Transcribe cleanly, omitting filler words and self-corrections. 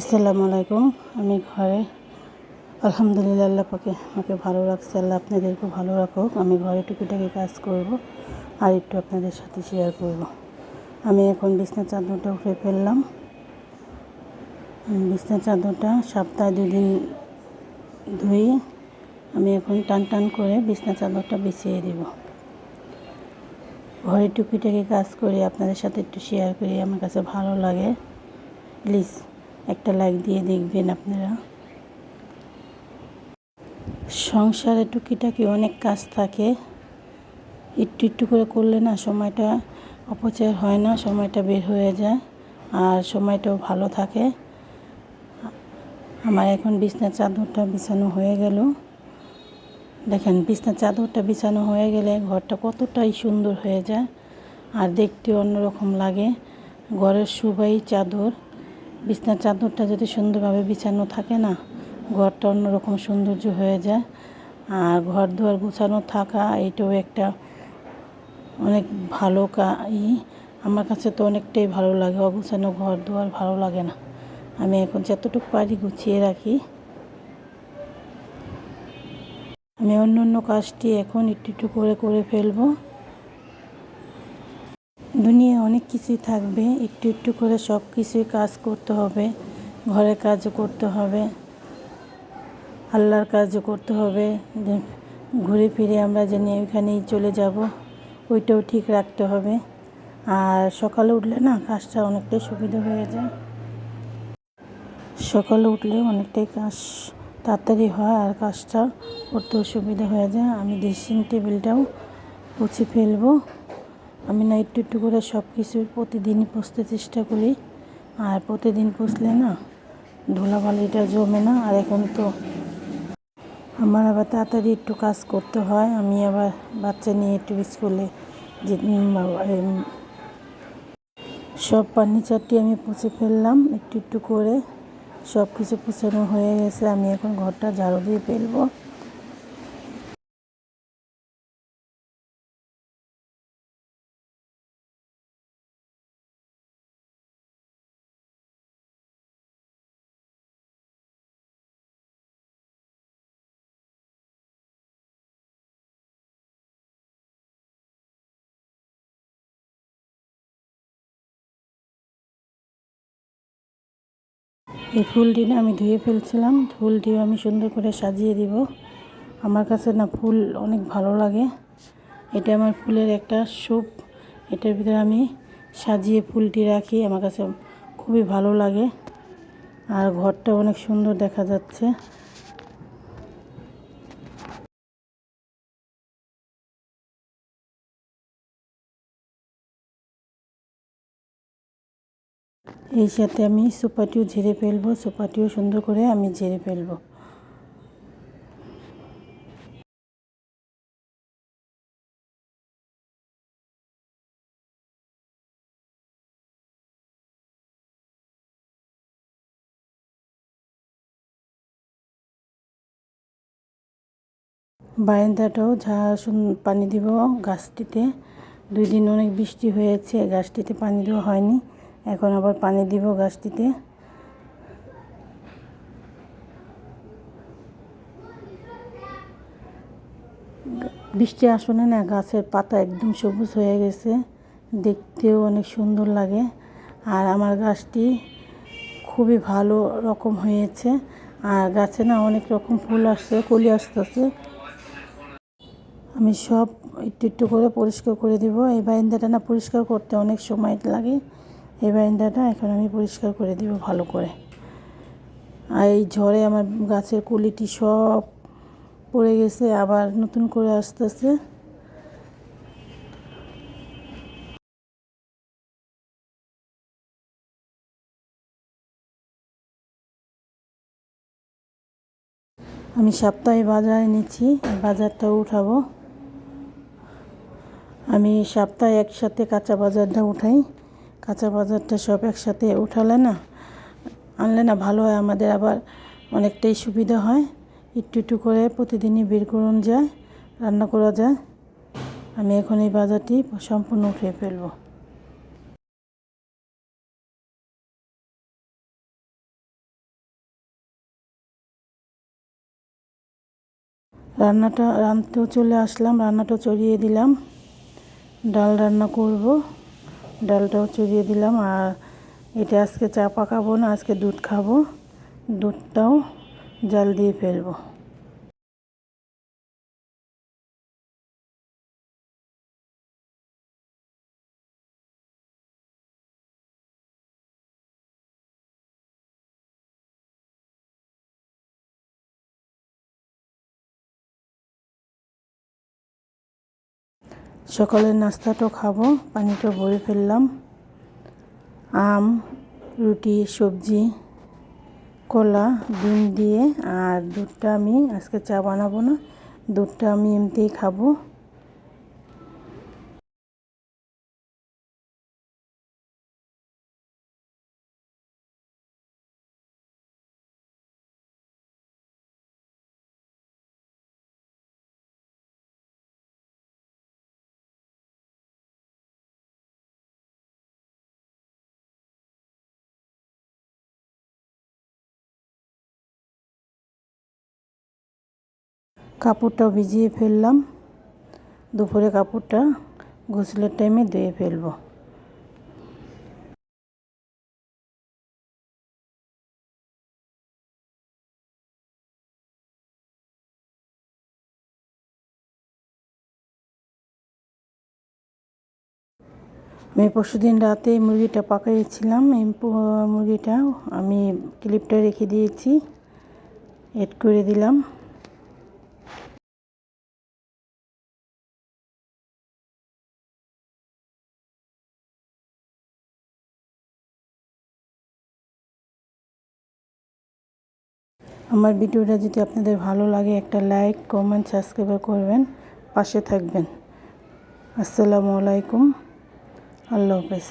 আসসালামু আলাইকুম। আমি ঘরে আলহামদুলিল্লাহ, আল্লাহ পাকে আমাকে ভালো রাখছে। আল্লাহ আপনাদেরকেও ভালো রাখুক। আমি ঘরে টুকিটাকি কাজ করব আর একটু আপনাদের সাথে শেয়ার করব। আমি এখন বিছনার চাদরটা উঠে ফেললাম। বিছনার চাদরটা সপ্তাহে 2 দিন ধুই। আমি এখন টান টান করে বিছনার চাদরটা বিছিয়ে দেব। ঘরে টুকিটাকি কাজ করি, আপনাদের সাথে একটু শেয়ার করি, আমার কাছে ভালো লাগে। প্লিজ একটা লাইক দিয়ে দেখবেন আপনারা। সংসারে টুকিটাকি অনেক কাজ থাকে, একটু একটু করে করলে না সময়টা অপচয় হয় না, সময়টা বের হয়ে যায় আর সময়টাও ভালো থাকে। আমার এখন বিছনার চাদরটা বিছানো হয়ে গেল। দেখেন, বিছনার চাদরটা বিছানো হয়ে গেলে ঘরটা কতটাই সুন্দর হয়ে যায় আর দেখতে অন্যরকম লাগে। ঘরের শোভাই চাদর। বিছনার চাদরটা যদি সুন্দরভাবে বিছানো থাকে না, ঘরটা অন্যরকম সৌন্দর্য হয়ে যায়। আর ঘর দুয়ার গোছানো থাকা এইটাও একটা অনেক ভালো আমার কাছে তো অনেকটাই ভালো লাগে। অগোছানো ঘর দুয়ার ভালো লাগে না। আমি এখন যতটুকু পারি গুছিয়ে রাখি। আমি অন্য অন্য কাজটি এখন একটু একটু করে করে ফেলবো। দুনিয়ায় অনেক কিছুই থাকবে, একটু একটু করে সব কিছুই কাজ করতে হবে। ঘরের কাজও করতে হবে, আল্লাহর কাজও করতে হবে। ঘুরে ফিরে আমরা জানি ওইখানেই চলে যাব, ওইটাও ঠিক রাখতে হবে। আর সকালে উঠলে না কাজটা অনেকটাই সুবিধা হয়ে যায়। সকালে উঠলে অনেকটাই কাজ তাড়াতাড়ি হয় আর কাজটা করতেও সুবিধা হয়ে যায়। আমি ড্রেসিং টেবিলটাও মুছে ফেলবো। আমি না একটু একটু করে সব কিছু প্রতিদিনই পুছতে চেষ্টা করি। আর প্রতিদিন পুছলে না ধুলাবালিটা জমে না। আর এখন তো আমার আবার তাড়াতাড়ি একটু কাজ করতে হয়। আমি আবার বাচ্চা নিয়ে একটু স্কুলে যে সব ফার্নিচারটি আমি পুছে ফেললাম একটু একটু করে। সব কিছু পুছানো হয়ে গেছে। আমি এখন ঘরটা ঝাড়ু দিয়ে ফেলবো। এই ফুলটি না আমি ধুয়ে ফেলছিলাম, ফুলটিও আমি সুন্দর করে সাজিয়ে দিব। আমার কাছে না ফুল অনেক ভালো লাগে। এটা আমার ফুলের একটা শোপ। এটার ভিতরে আমি সাজিয়ে ফুলটি রাখি, আমার কাছে খুবই ভালো লাগে আর ঘরটা অনেক সুন্দর দেখা যাচ্ছে। এই সাথে আমি সোপাটিও ঝেড়ে ফেলবো, সোপাটিও সুন্দর করে আমি ঝেড়ে ফেলবো। বারান্দাটাও পানি দিব গাছটিতে। 2 দিন অনেক বৃষ্টি হয়েছে, গাছটিতে পানি দেওয়া হয়নি, এখন আবার পানি দিব গাছটিতে। বৃষ্টি আসলে না গাছের পাতা একদম সবুজ হয়ে গেছে, দেখতেও অনেক সুন্দর লাগে। আর আমার গাছটি খুবই ভালো রকম হয়েছে। আর গাছে না অনেক রকম ফুল আসছে, কলি আসতেছে। আমি সব একটু একটু করে পরিষ্কার করে দিব। এই বারান্দাটা না পরিষ্কার করতে অনেক সময় লাগে। এই বারান্দাটা এখন আমি পরিষ্কার করে দিব ভালো করে। আর এই ঝড়ে আমার গাছের কলিটি সব পড়ে গেছে, আবার নতুন করে আসতেছে। আমি সপ্তাহে বাজারে নিচ্ছি, বাজারটা উঠাবো। আমি সপ্তাহে একসাথে কাঁচা বাজারটা উঠাই। কাঁচা বাজারটা সব একসাথে আনলে না ভালো হয়, আমাদের আবার অনেকটাই সুবিধা হয়। একটু একটু করে প্রতিদিনই বের করুন যায়, রান্না করা যায়। আমি এখন এই বাজারটি সম্পূর্ণ উঠিয়ে ফেলবো। রান্নাটা রাঁধতেও চলে আসলাম, রান্নাটা চড়িয়ে দিলাম। ডাল রান্না করব, ডালটাও চড়িয়ে দিলাম। আর এটা আজকে চা পাকাবো না, আজকে দুধ খাবো, দুধটাও জাল দিয়ে ফেলবো। সকালের নাস্তাটাও খাবো, পানিটা ভরে ফেললাম। আম, রুটি, সবজি, কলা, ডিম দিয়ে। আর দুধটা আমি আজকে চা বানাবো না, দুধটা আমি এমনিতেই খাবো। কাপড়টাও ভিজিয়ে ফেললাম, দুপুরে কাপড়টা গোসলের টাইমে ধুয়ে ফেলবো। আমি পরশুদিন রাতে মুরগিটা পাকাইছিলাম, এই মুরগিটা আমি ক্লিপটা রেখে দিয়েছি, এড করে দিলাম। আমার ভিডিওটা যদি আপনাদের ভালো লাগে একটা লাইক, কমেন্ট, সাবস্ক্রাইব করবেন, পাশে থাকবেন। আসসালামু আলাইকুম, আল্লাহ হাফেজ।